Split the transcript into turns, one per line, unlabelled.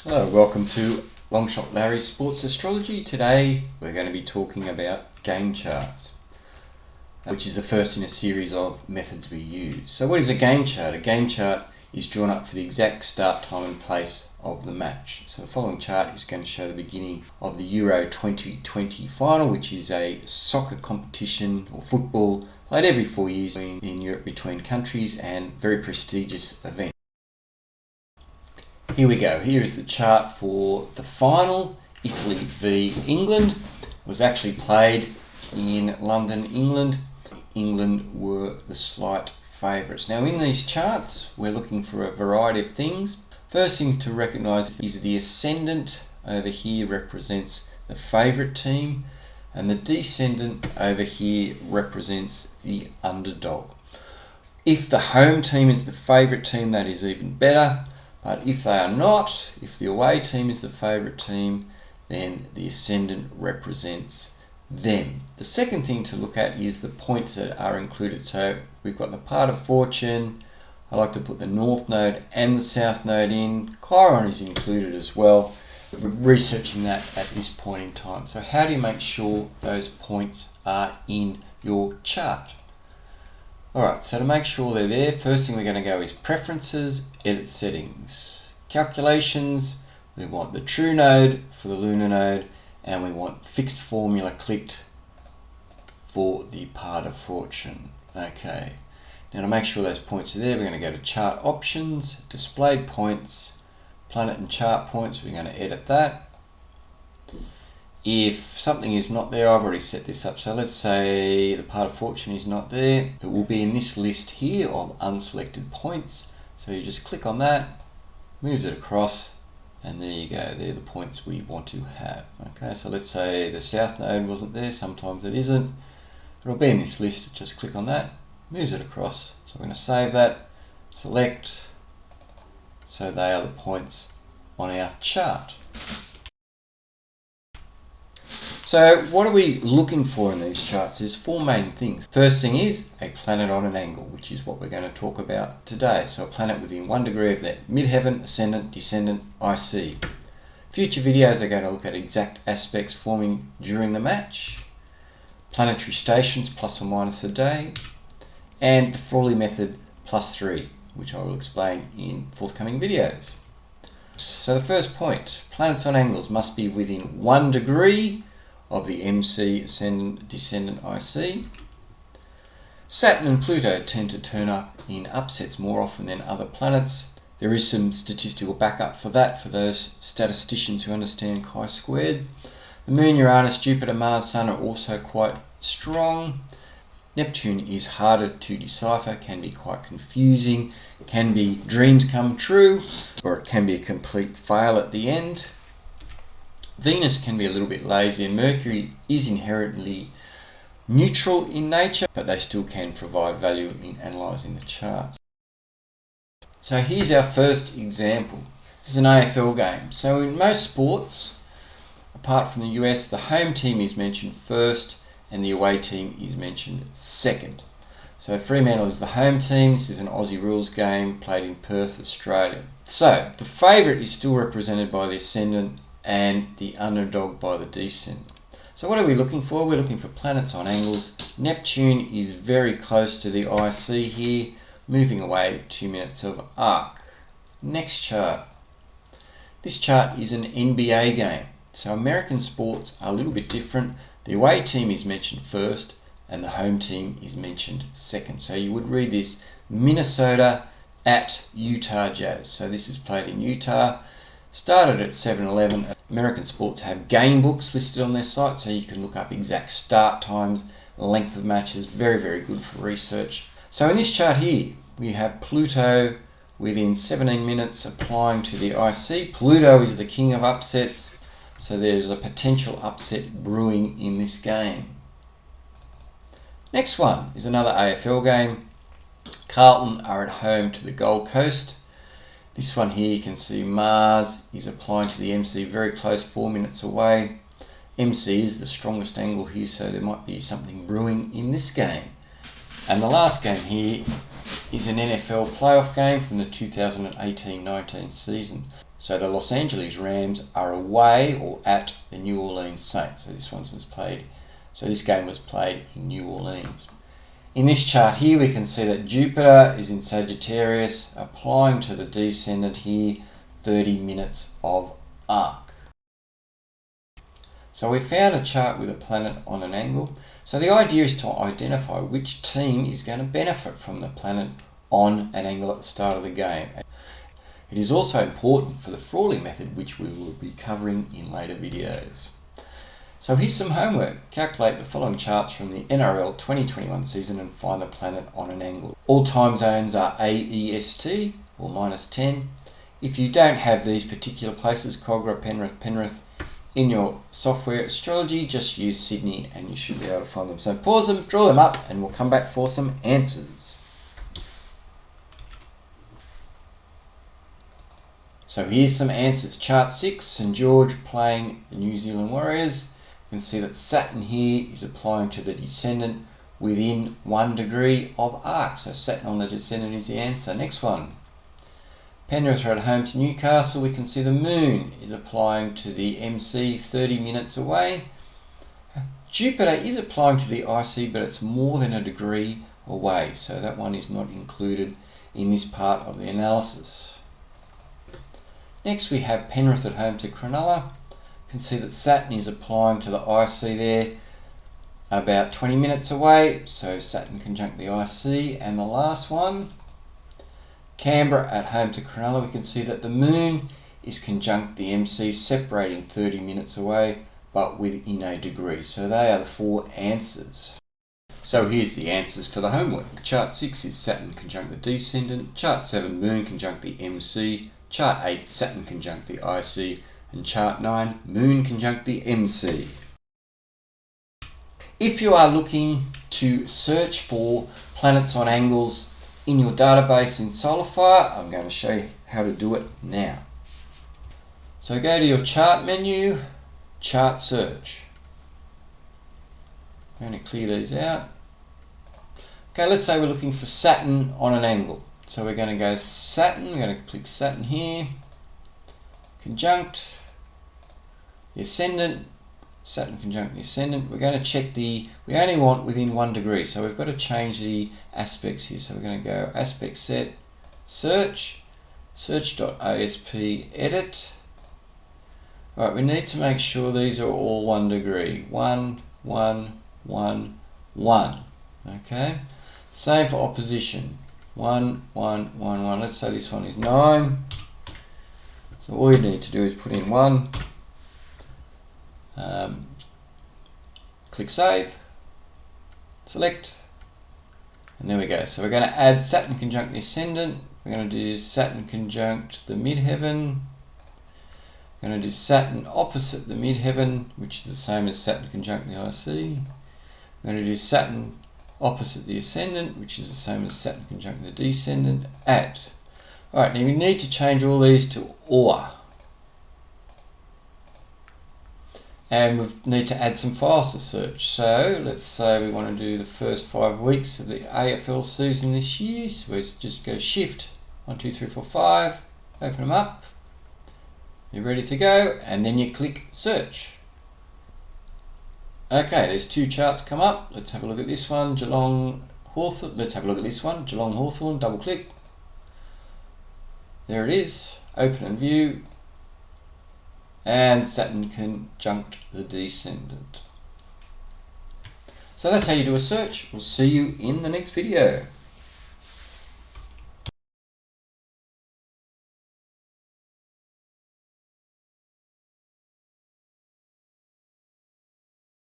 Hello, welcome to Longshot Larry's Sports Astrology. Today we're going to be talking about game charts, which is the first in a series of methods we use. So what is a game chart? A game chart is drawn up for the exact start time and place of the match. So the following chart is going to show the beginning of the Euro 2020 final, which is a soccer competition or football played every 4 years in Europe between countries and very prestigious event. Here we go. Here is the chart for the final, Italy v England. It was actually played in London, England. England were the slight favourites. Now in these charts, we're looking for a variety of things. First thing to recognise is the ascendant over here represents the favourite team, and the descendant over here represents the underdog. If the home team is the favourite team, that is even better. But if they are not, if the away team is the favourite team, then the ascendant represents them. The second thing to look at is the points that are included. So we've got the part of fortune. I like to put the north node and the south node in. Chiron is included as well. We're researching that at this point in time. So how do you make sure those points are in your chart? Alright, so to make sure they're there, first thing we're going to go is Preferences, Edit Settings. Calculations, we want the true node for the lunar node, and we want fixed formula clicked for the part of fortune. Okay, now to make sure those points are there, we're going to go to Chart Options, Displayed Points, Planet and Chart Points, we're going to edit that. If something is not there, I've already set this up, so let's say the part of fortune is not there, it will be in this list here of unselected points. So you just click on that, moves it across, and there you go, they're the points we want to have. Okay, so let's say the south node wasn't there, sometimes it isn't, it'll be in this list, just click on that, moves it across. So we're going to save that, select, so they are the points on our chart. So what are we looking for in these charts? There's four main things. First thing is a planet on an angle, which is what we're going to talk about today. So a planet within 1 degree of that midheaven, ascendant, descendant, IC. Future videos are going to look at exact aspects forming during the match, planetary stations plus or minus a day, and the Frawley method +3, which I will explain in forthcoming videos. So the first point, planets on angles must be within 1 degree of the MC, ascendant, descendant, IC. Saturn and Pluto tend to turn up in upsets more often than other planets. There is some statistical backup for that for those statisticians who understand chi-squared. The Moon, Uranus, Jupiter, Mars, Sun are also quite strong. Neptune is harder to decipher, can be quite confusing, can be dreams come true, or it can be a complete fail at the end. Venus can be a little bit lazy, and Mercury is inherently neutral in nature, but they still can provide value in analysing the charts. So here's our first example. This is an AFL game. So in most sports, apart from the US, the home team is mentioned first and the away team is mentioned second. So Fremantle is the home team. This is an Aussie rules game played in Perth, Australia. So the favourite is still represented by the ascendant and the underdog by the descendant. So what are we looking for? We're looking for planets on angles. Neptune is very close to the IC here, moving away 2 minutes of arc. Next chart. This chart is an NBA game. So American sports are a little bit different. The away team is mentioned first and the home team is mentioned second. So you would read this Minnesota at Utah Jazz. So this is played in Utah. Started at 7-Eleven. American sports have game books listed on their site, so you can look up exact start times, length of matches. Very, very good for research. So in this chart here, we have Pluto within 17 minutes applying to the IC. Pluto is the king of upsets, so there's a potential upset brewing in this game. Next one is another AFL game. Carlton are at home to the Gold Coast. This one here, you can see Mars is applying to the MC, very close, 4 minutes away. MC is the strongest angle here, so there might be something brewing in this game. And the last game here is an NFL playoff game from the 2018-19 season. So the Los Angeles Rams are away or at the New Orleans Saints. So this game was played in New Orleans. In this chart here, we can see that Jupiter is in Sagittarius, applying to the descendant here 30 minutes of arc. So we found a chart with a planet on an angle. So the idea is to identify which team is going to benefit from the planet on an angle at the start of the game. It is also important for the Frawley method, which we will be covering in later videos. So here's some homework. Calculate the following charts from the NRL 2021 season and find the planet on an angle. All time zones are AEST or -10. If you don't have these particular places, Cogra, Penrith, in your software Astrology, just use Sydney and you should be able to find them. So pause them, draw them up, and we'll come back for some answers. So here's some answers. Chart 6, St George playing the New Zealand Warriors. You can see that Saturn here is applying to the descendant within 1 degree of arc. So Saturn on the descendant is the answer. Next one. Penrith are at home to Newcastle. We can see the moon is applying to the MC 30 minutes away. Jupiter is applying to the IC, but it's more than a degree away. So that one is not included in this part of the analysis. Next we have Penrith at home to Cronulla. You can see that Saturn is applying to the IC there about 20 minutes away, so Saturn conjunct the IC. And the last one, Canberra at home to Cronulla. We can see that the moon is conjunct the MC, separating 30 minutes away but within a degree. So they are the 4 answers. So here's the answers for the homework. Chart 6 is Saturn conjunct the descendant. Chart 7, moon conjunct the MC. Chart 8, Saturn conjunct the IC, and Chart 9, Moon conjunct the MC. If you are looking to search for planets on angles in your database in Solarfire, I'm going to show you how to do it now. So go to your chart menu, chart search. I'm going to clear these out. Okay, let's say we're looking for Saturn on an angle. So we're going to go Saturn, we're going to click Saturn here, conjunct the ascendant, Saturn conjunct the ascendant. We're going to check we only want within 1 degree, so we've got to change the aspects here. So we're going to go aspect set, search, search.asp, edit. Alright, we need to make sure these are all 1 degree. 1, 1, 1, 1. Okay, same for opposition. 1, 1, 1, 1. Let's say this one is 9. So all you need to do is put in 1. Click save. Select. And there we go. So we're going to add Saturn conjunct the ascendant. We're going to do Saturn conjunct the midheaven. We're going to do Saturn opposite the midheaven, which is the same as Saturn conjunct the IC. We're going to do Saturn opposite the ascendant, which is the same as Saturn conjunct the descendant, add. Alright, now we need to change all these to OR. And we need to add some files to search. So let's say we want to do the first 5 weeks of the AFL season this year. So we just go Shift 1, 2, 3, 4, 5, open them up. You're ready to go, and then you click search. Okay, there's 2 charts come up. Let's have a look at this one, Geelong Hawthorn. Let's have a look at this one, Geelong Hawthorn. Double click. There it is. Open and view. And Saturn conjunct the descendant. So that's how you do a search. We'll see you in the next video.